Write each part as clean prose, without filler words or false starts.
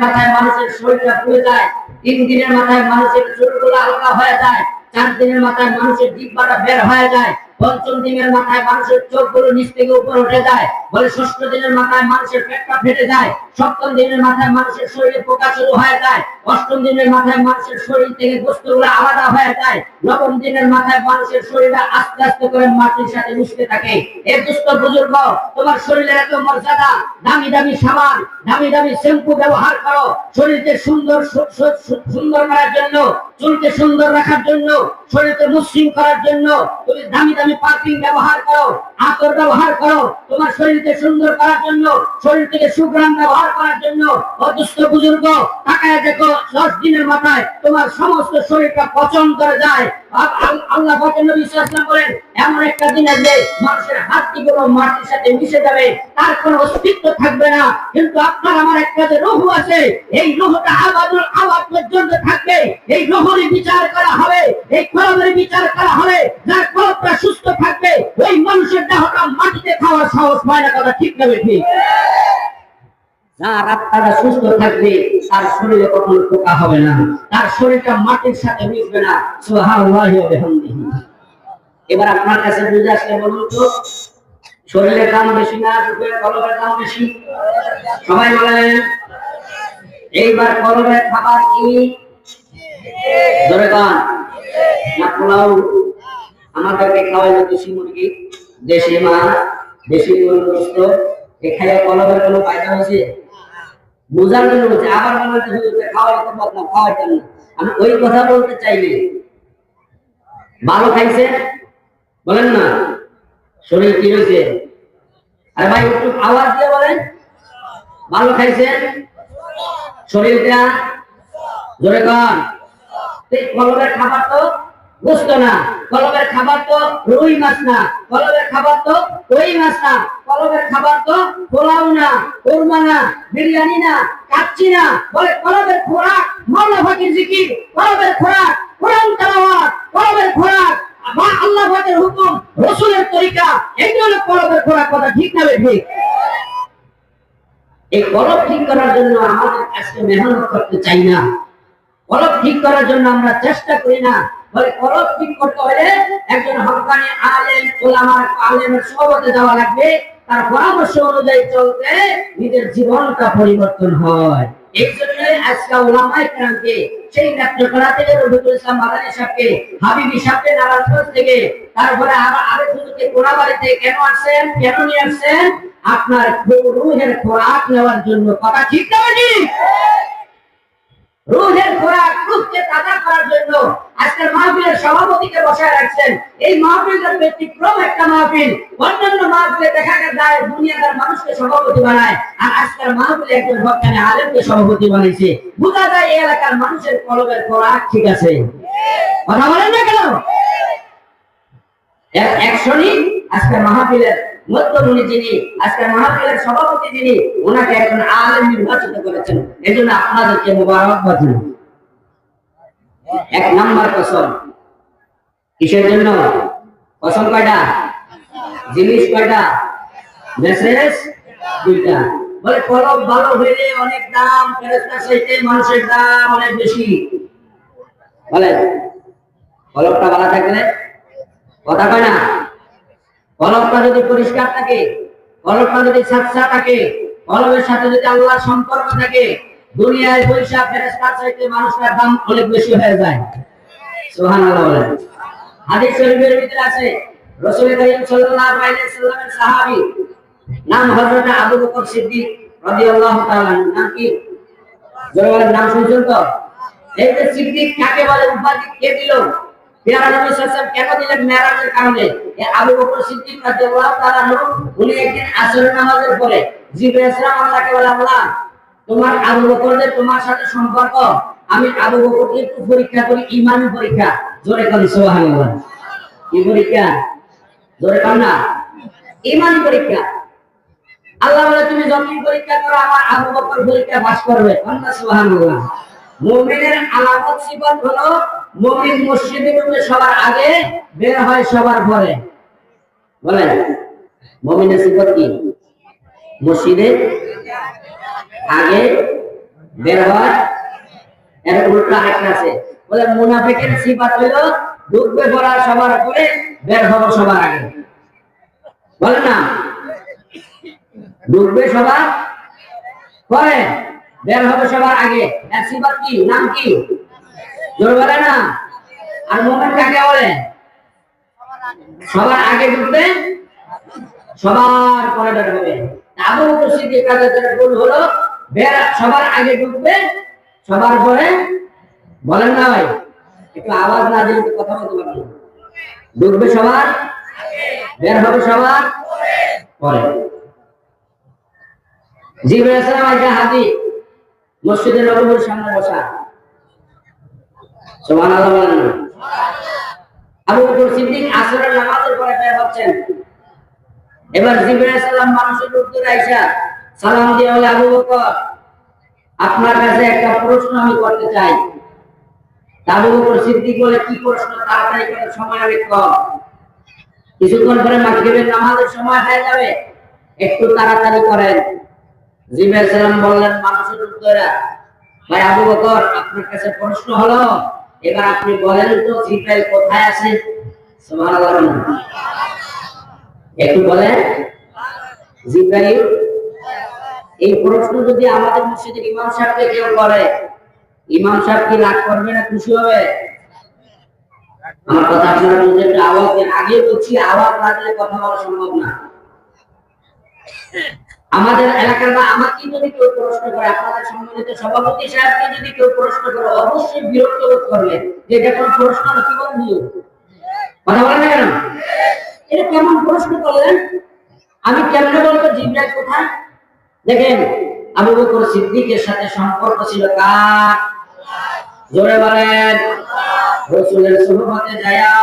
মাথায় মানুষের শরীরটা পুড়ে যায়, 3 দিনের মাথায় মানুষের চুলগুলো হালকা হয়ে যায়, 4 দিনের মাথায় মানুষের জিহ্বাটা বের হয়ে যায়, 5ম দিনের মাথায় মানুষের চোখগুলো নিচ থেকে উপরে উঠে যায়, বলে 6ষ্ঠ দিনের মাথায় মানুষের পেটটা ফেটে যায়, 7ম দিনের মাথায় মানুষের শরীরে পোকা শুরু হয়ে যায়, 8ম দিনের মাথায় মানুষের শরীর থেকে গোশতগুলো আলাদা হয়ে যায়, 9ম দিনের মাথায় মানুষের শরীরটা আস্তে আস্তে করে মাটির সাথে মিশতে থাকে। এই দুস্থ বুজুর্গ, তোমার শরীরের এত মর্যাদা, দামি দামি সাবান, দামি দামি শ্যাম্পু ব্যবহার করো শরীরকে সুন্দর সুন্দর করার জন্য, চুলকে সুন্দর রাখার জন্য, শরীরকে মসৃণ করার জন্য তুমি দামি দামি পারফিউম ব্যবহার করো, আতর ব্যবহার করো, তোমার শরীরকে সুন্দর করার জন্য, শরীর থেকে সুঘ্রাণ ব্যবহার করার জন্য। অদুষ্ট বুজুর্গ, তাকায় দেখো 10 দিনের মাথায় তোমার সমস্ত শরীরটা পচন করে যায়। আল্লাহ পাকের নবী সাল্লাল্লাহু আলাইহি ওয়াসাল্লাম বলেন, এমন একটা দিন আসবে মানুষের হাড়গুলো মাটির সাথে মিশে যাবে, তার কোনো অস্তিত্ব থাকবে না। কিন্তু আপনার আমার একটা যে রূহ আছে, এই রূহটা আবাদুল আবাদ পর্যন্ত থাকবে। এই রূহের বিচার করা হবে, এই কলবের বিচার করা হবে। যার কলবটা সুস্থ থাকবে, ওই মানুষের দেহটা মাটিতে খাওয়ার সাহস পায় না। কথা ঠিক না ঠিক? যার আত্মাটা সুস্থ থাকবে, তার শরীরে কখনো পোকা হবে না, তার শরীরটা মাটির সাথে মিশবে না। সুবহানাল্লাহি ওয়া বিহামদিহি। এবার আপনার কাছে বুঝে আসলে বলুন তো, শরীরের দাম বেশি না কলবের দাম বেশি? সবাই বলেন। এইবার কলবের খাবার কি? ধরে কান না পোলাও আমাদেরকে খাওয়াইলো দেশি মুরগি, দেশি মাছ, দেশি গরুর গোশত, এখানে কলবের কোনো ফায়দা হয়েছে? বোঝার জন্য বলছে, আবার বলতে খাওয়াইতে বদনাম, খাওয়াইতেন না। আমি ওই কথা বলতে চাইলে ভালো খাইছে বলেন না, শরীর কি হয়েছে? আরে ভাই একটু আওয়াজ দিয়ে বলেন, ভালো খাইছেন? শরীরটা জোরে কন। কলবের খাবার তো গোশত না, কলবের খাবার তো রুই মাছ না, কলবের খাবার তো কই মাছ না, কলবের খাবার তো পোলাও না, কোরমা না, বিরিয়ানি না, কাচ্চি না। বলে কলবের খোরাক মাওলা পাকের জিকির, কলবের খোরাক কোরআন তেলাওয়াত, কলবের খোরাক আল্লাহ পাকের হুকুম, রাসূলের তরিকা। এগুলো হলো কলবের খোরাক। কথা ঠিক না ঠিক? এই কলব ঠিক করার জন্য আমাদের আজকে মেহনত করতে চাই না, কলব ঠিক করার জন্য আমরা চেষ্টা করি না। বলে কলব ঠিক করতে হলে একজন হক্কানি আলেম, উলামা, আলেমের সোহবতে যাওয়া লাগবে, তার পরামর্শ অনুযায়ী চলতে নিজের জীবনটা পরিবর্তন হয়। এই জন্য আজকে উলামায়ে কেরামকে, সেই নেত্রকোনা থেকে রফিকুল ইসলাম মাদানী সাহেবকে, হাবিবি সাহেবকে নারায়ণগঞ্জ থেকে, তারপরে আরেক হুজুরকে কোনাবাড়ি থেকে কেন আসছেন, কেন নিয়ে আসছেন? আপনার রূহের খোরাক নেওয়ার জন্য। কথা ঠিক না ঠিক? রূহের খোরাক, রূহকে তাজা করার জন্য আজকের মাহফিলের সভাপতিকে বসায় রাখছেন। এই মাহফিলটা ব্যতিক্রম একটা মাহফিল। অন্যান্য মাহফিলে দেখা যায় দুনিয়াদার মানুষকে সভাপতি বানায়, আর আজকের মাহফিলে একজন হক্কানি আলেমকে সভাপতি বানাইছে। বোঝা যায় এই এলাকার মানুষের কলবের খোরাক ঠিক আছে। কথা বলেন না কেন? একশনই আজকের মাহফিলের মধ্যমণি যিনি, আজকের মাহফিলের সভাপতি যিনি, ওনাকে একজন আলেম নির্বাচিত করেছেন। এজন্য আপনাদেরকে মোবারকবাদ। 1 নাম্বার কসম। কিসের জন্য কসম? কয়টা? জিনিস কয়টা? মেসেজ 2টা। বলে কলব ভালো হইলে অনেক দাম, ফেরেশতার চাইতে মানুষের দাম অনেক বেশি। বলে কলবটা ভালো থাকলে, কথা কয় না, কলবটা যদি পরিষ্কার থাকে, কলবটা যদি সাচ্চা থাকে, কলবের সাথে যদি আল্লাহর সম্পর্ক থাকে, দুনিয়ায় পয়সা ফেরেশতার চাইতে মানুষের দাম অনেক বেশি হয়ে যায়। সুবহানাল্লাহ বলেন। হাদিস শরীফের ভিতরে আছে, রাসূল করিম সাল্লাল্লাহু আলাইহি ওয়াসাল্লামের সাহাবী নাম হযরত আবু বকর সিদ্দিক রাদিয়াল্লাহু তাআলা। নাম কি? জোরে বলেন, নাম শুনছেন তো? এই যে সিদ্দিক কাকে বলে, উপাধি কে দিল? পেয়ারা নবী সাল্লাল্লাহু আলাইহি ওয়াসাল্লাম কেন দিলেন? মেরাজের কারণে। আবু বকর সিদ্দিক রাদিয়াল্লাহু তাআলা উনি একদিন আসরের নামাজের পরে জিবরাইল সালাম আল্লাহকে বলে, আল্লাহ তোমার আবু বকরের তোমার সাথে সম্পর্ক, আমি আবু বকরকে একটু পরীক্ষা করি, ঈমান পরীক্ষা। জোরে বলি সুবহানাল্লাহ। কি পরীক্ষা? জোরে বল না, ঈমান পরীক্ষা। আল্লাহ বলে তুমি যখন পরীক্ষা করো, আমার আবু বকর পরীক্ষা পাস করবে। আল্লাহ সুবহানাল্লাহ। মুমিনের আলামত সিফাত হলো মুমিন মসজিদে ঢুকে সবার আগে, বের হয় সবার পরে। বলেন মুমিনের সিফাত কি? মসজিদে আগে, বের হয়। এর উল্টো আরেকটা আছে, বলে মুনাফিকের সিফাত হলো ঢুকবে পড়ার সবার পরে, বের হবে সবার আগে। বলে না, ঢুকবে সবার পরে, বের হবে সবার আগে। এর সিফাত কি, নাম কি? জোর বলে না। আর মুমিন কাকে বলে? সবার আগে ঢুকবে, সবার পরে বের হবে। আবু বকর সিদ্দিক রাদিয়াল্লাহু আনহু হলো সবার আগে ঢুকবে, সবার পরে। বলেন না ভাই, একটু আওয়াজ না দিলে কথা বলতে পারবো। ঢুকবে সবার আগে, বের হবে সবার পরে। জিবরাইল আলাইহিস সালাম একটা হাতি মসজিদে নববীর সামনে বসা। সুবহানাল্লাহ বলেন না। আবু বকর সিদ্দিক আসরের নামাজের পরে বের হচ্ছেন। এবার জিবরাইল আলাইহিস সালাম মানুষের উত্তরে আইসা সালাম দিয়ে বলে, আবু বকর, আপনার কাছে একটা প্রশ্ন আমি করতে চাই। আবু বকর সিদ্দিক বলে, কি প্রশ্ন? তাড়াতাড়ি করে, সময় অনেক কম, কিছুক্ষণ পরে মাগরিবের নামাজের সময় হয়ে যাবে, একটু তাড়াতাড়ি করেন। জিবরাইল আলাইহিস সালাম বললেন মানুষের উত্তরে, ভাই আবু বকর, আপনার কাছে প্রশ্ন হলো, এবার আপনি বলেন তো জিবরাইল কোথায় আছে? সুবহানাল্লাহ। একটু বলেন, জিবরাইল। এই প্রশ্ন যদি আমাদের মসজিদের ইমাম সাহেবকে কেউ করে, ইমাম সাহেব কি রাগ করবে না খুশি হবে? আমার কথা আপনারা বুঝে একটু আওয়াজ দেন। আগে বলছি, আওয়াজ না দিলে কথা বলা সম্ভব না। আমাদের এলাকার বা আমাকে যদি কেউ প্রশ্ন করে, আপনাদের সম্মানিত সভাপতি সাহেবকে যদি কেউ প্রশ্ন করে, অবশ্যই বিরক্ত বোধ করবেন যে এটা কোন প্রশ্ন না, কি বন্ধু কথা বলেন না কেন? এটা কেমন প্রশ্ন করলেন? আমি কেমনে বলবো জিবরাইল কোথায়? দেখেন, আবু বকর সিদ্দিকের সাথে সম্পর্ক ছিল কার? জোরে বলেন। রাসূলের সুহবতে যায়া,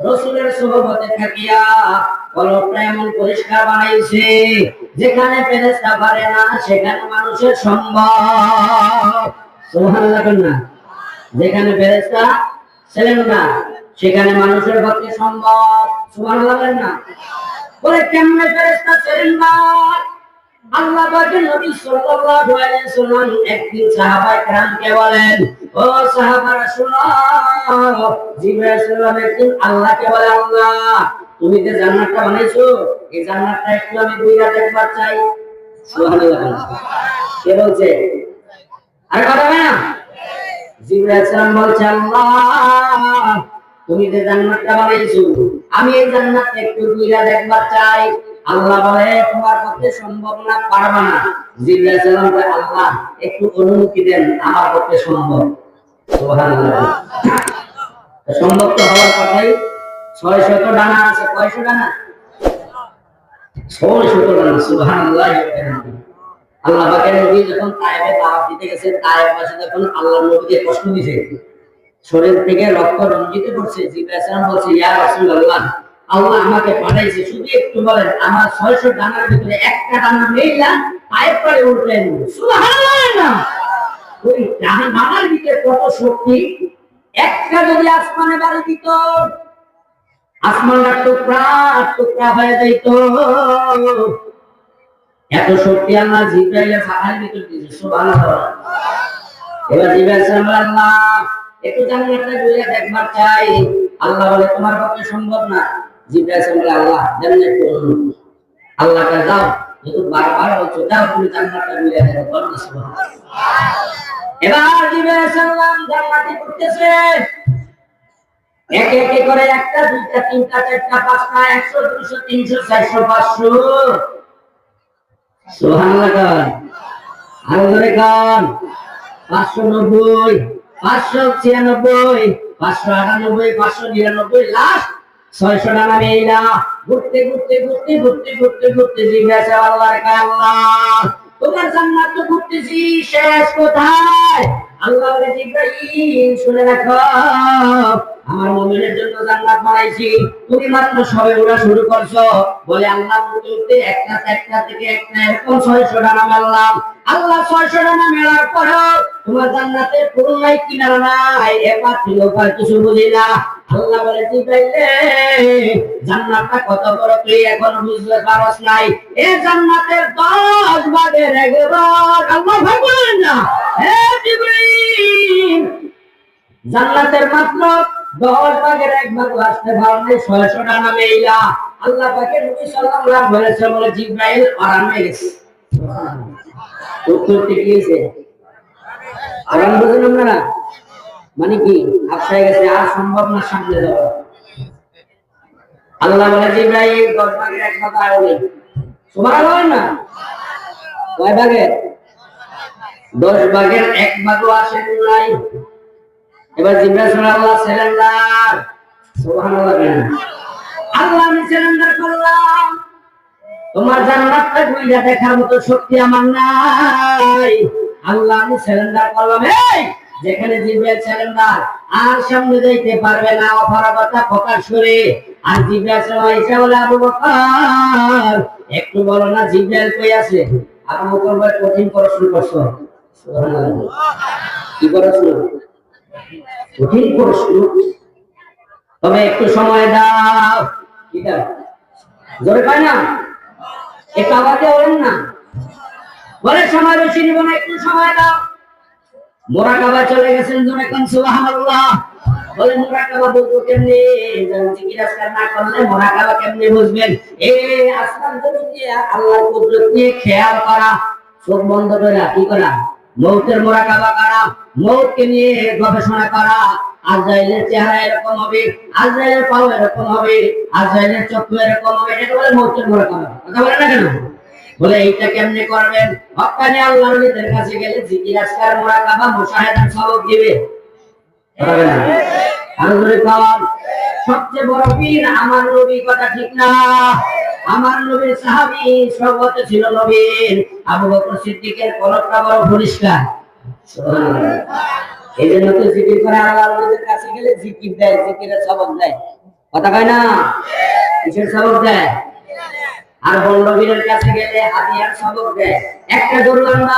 রাসূলের সুহবতে থাকিয়া কলবটা এমন পরিষ্কার বানাইছে, যেখানে ফেরেশতা পারে না সেখানে মানুষের সম্ভব। সুবহানাল্লাহ না। যেখানে ফেরেশতা ছিলেন না সেখানে মানুষের পক্ষে সম্ভব। সুবহানাল্লাহ না। বলে কেমনে ফেরেশতা ছিলেন না? আল্লাহ পাকের নবী সাল্লাল্লাহু আলাইহি ওয়াসাল্লাম একদিন সাহাবায়ে কেরামকে বলেন, ও সাহাবারা শুনো, জিবরাইল সাল্লাল্লাহু একদিন আল্লাহকে বলে, আল্লাহ তুমি যে জান্নাতটা বানাইছো, এই জান্নাতটা একটু আমি দুইটা দেখবার চাই। সুবহানাল্লাহ। কে বলছে? আর কথা না। জিবরাইল সালাম বলছে, আল্লাহ তুমি যে জান্নাতটা বানাইছো, আমি এই জান্নাতটা একটু দুইটা দেখবার চাই। আল্লাহ বলে, তোমার পক্ষে সম্ভব না, পারবা না। জিবরাইল সালাম বলে, আল্লাহ একটু অনুমতি দেন, আমার পক্ষে সম্ভব। সুবহানাল্লাহ। সম্ভব তো হওয়ার কথাই। 600 ডানা আছে, কয়শো ডানা? 600 ডানা। সুবহানাল্লাহ। আল্লাহ পাকের নবী যখন তায়েফে দাওয়াত দিতে গেছে, তায়েফবাসী যখন আল্লাহর নবীকে কষ্ট দিয়েছে, শরীর থেকে রক্ত রঞ্জিত করছে, জিবরাইল সালাম বলছে, ইয়া রাসূলুল্লাহ, আল্লাহ আমাকে পাঠাইছে, শুধু একটু বলেন আমার 600 ডানার ভিতরে একটা ডানা মেইলা পায়ের পরে উঠলেন। সুবহানাল্লাহ। ওই ডানার ভিতরে কত শক্তি! একটা যদি আসমানে বাড়ি দিত, আসমানটা টুকরা টুকরা হয়ে যাইত। এত শক্তি আল্লাহ জিবরাইলের মাথার ভিতরে দিয়েছে। সুবহানাল্লাহ। এবার জিবরাইল সালাম, আল্লাহ একটু জান্নাতটা ঘুরে দেখবার চাই। আল্লাহ বলে, তোমার পক্ষে সম্ভব না। জিবরাইল সালাম বলে, আল্লাহ জানেন একটু অনুমতি। আল্লাহকে দাও, যেহেতু বারবার বলছো, দাও তুমি জান্নাতটা ঘুরে দেখো। বলো সুবহানাল্লাহ। এবার জিবরাইল সালাম জান্নাতে ঘুরতেছে, একে একে করে একটা, দুইটা, তিনটা, চারটা, পাঁচটা, 100, 200, 300, 400, 500। সুবহানাল্লাহ। আরো ধরে গান 590, 596, 598, 599, লাস্ট 600 ডানা মেইলা ঘুরতে ঘুরতে ঘুরতে ঘুরতে ঘুরতে ঘুরতে জিজ্ঞাসা, আল্লাহর কাছে, আল্লাহ তোমার জান্নাত তো ঘুরতেছি, শেষ কোথায়? আল্লাহ বলে, জিবরাইল শুনে রাখো, আমার মুমিনের জন্য জান্নাত বানাইছি, তুমি মাত্র সবে ওরা শুরু করছো। বলে আল্লাহ বলতে একটা একটা থেকে একটা এরকম 600 ডানা মারলাম। আল্লাহ 600 ডানা মেলার পরেও তোমার জান্নাতের কোনো নাই কিনারা নাই, এবার ছিল কিছু বুঝি না। আল্লাহ বলে জিব্রাইলে জান্নাতটা কত বড় তুই এখনো বুঝতে পারছ নাই এই জান্নাতের 10 ভাগের 1 ভাগ আল্লাহ ভাগ বলেন না হে জিব্রাইল জান্নাতের মাত্র 10 ভাগের 1 ভাগ আসতে পারলে 600টা নামে ইলা আল্লাহ পাকের নবী সাল্লাল্লাহু আলাইহি বলেছে বলে জিব্রাইল আরাম হয়ে গেছে উত্তর ঠিক হয়েছে আরাম বুঝেন আপনারা মানে কি আশায় গেছে আর সম্ভব না সামনে যাওয়া আল্লাহ বলে জিব্রাইল 10 ভাগের 1 ভাগ আইলে সুবহানাল্লাহ না কয় ভাগের 10 ভাগের 1 ভাগও আসে নাই এবার জিব্রাইল সাল্লাল্লাহু সাল্লাম সুবহানাল্লাহ আল্লাহ আমি সাল্লাল্লাহু করলাম তোমার জান্নাতটা ঘুরে দেখার মতো শক্তি আমার নাই আল্লাহ আমি সাল্লাল্লাহু করলাম এই যেখানে জিব্রাইল সাল্লাল্লাহু আর সামনে যাইতে পারবে না অপরাধতা প্রকাশ করে আর জিব্রাইল সাল্লাল্লাহু আলাইহি বলে আবু বকর একটু বলো না জিব্রাইল কই আছে আবু বকর ভাই কঠিন প্রশ্ন করছো সুবহানাল্লাহ কি প্রশ্ন কঠিন প্রশ্ন তবে একটু সময় দাও কি দাও জোরে পায় না একটু আওয়াজে বলেন না বলে সময় বেশি নিব না একটু সময় দাও মুরাকাবা চলে গেছেন জোরে কোন সুবহানাল্লাহ বলে মুরাকাবা বলতে কেমনে জিজ্ঞাসা না করলে মুরাকাবা কেমনে বুঝবেন এই আসমান জমিন দিয়ে আল্লাহর কুদরত নিয়ে খেয়াল করা চোখ বন্ধ করে কি করা মৌতের মুরাকাবা করা মৌতকে নিয়ে গবেষণা করা আজরাইলের চেহারা এরকম হবে আজরাইলের পাও এরকম হবে আজরাইলের চক্ষু এরকম হবে এটা বলে মৌতের মুরাকাবা কথা বলে না কেন বলে এইটা কেমনে করবেন হক্কানি আল্লাহর নবীর কাছে গেলে জিকির আজকার মুরাকাবা মুশাহাদার সবক দিবে পারবে না আর ধরে পাওয়ার সবচেয়ে বড় পীর আমার নবী কথা ঠিক না আমার নবীর সাহাবী সর্বত ছিল নবীর আবু বকর সিদ্দিকের কলবটা বড় পরিষ্কার সুবহানাল্লাহ এই জন্য তো জিকির করে আল্লাহর নবীর কাছে গেলে জিকির দেয় জিকিরের সবক দেয় কথা কয় না কিসের সবক দেয় আর বড় নবীর কাছে গেলে হাদিয়ার সবক দেয় একটা গরু আমরা